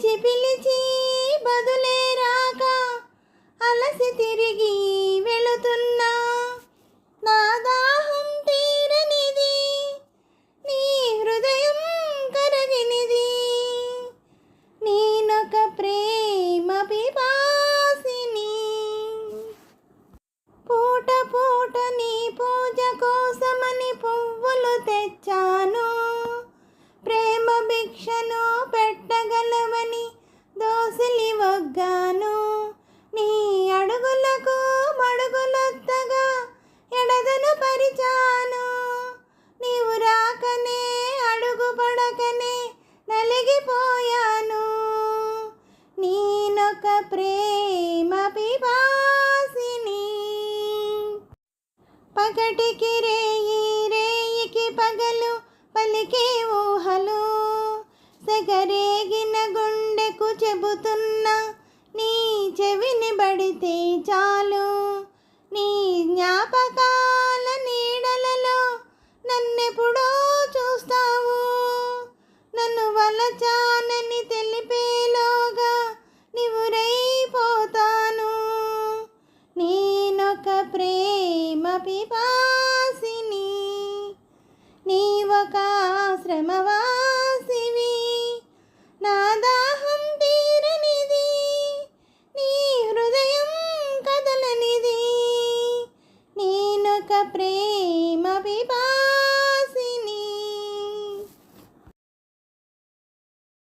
పిలిచి పిలిచి బదులే రాక అలసి తిరిగి వెళుతున్నా. నా దాహం తీరనిది, నీ హృదయం కరగినిది. నేనొక ప్రేమ పిపాసిని. పూట పూట నీ పూజ కోసమని పువ్వులు తెచ్చాను. ప్రేమ భిక్షను పెట్టగలవని దోసిలి వగ్గాను. నీ అడుగులకు మడుగులొత్తగా ఎడదను పరిచాను. నీవు రాకనే అడుగు పడకనే నలిగిపోయాను. నేనొక ప్రేమ పిపాసిని. పగటికి రేయి, రేయికి పగలు పలికే ఊహలు, సెగరేగిన గుండెకు చెబుతున్నా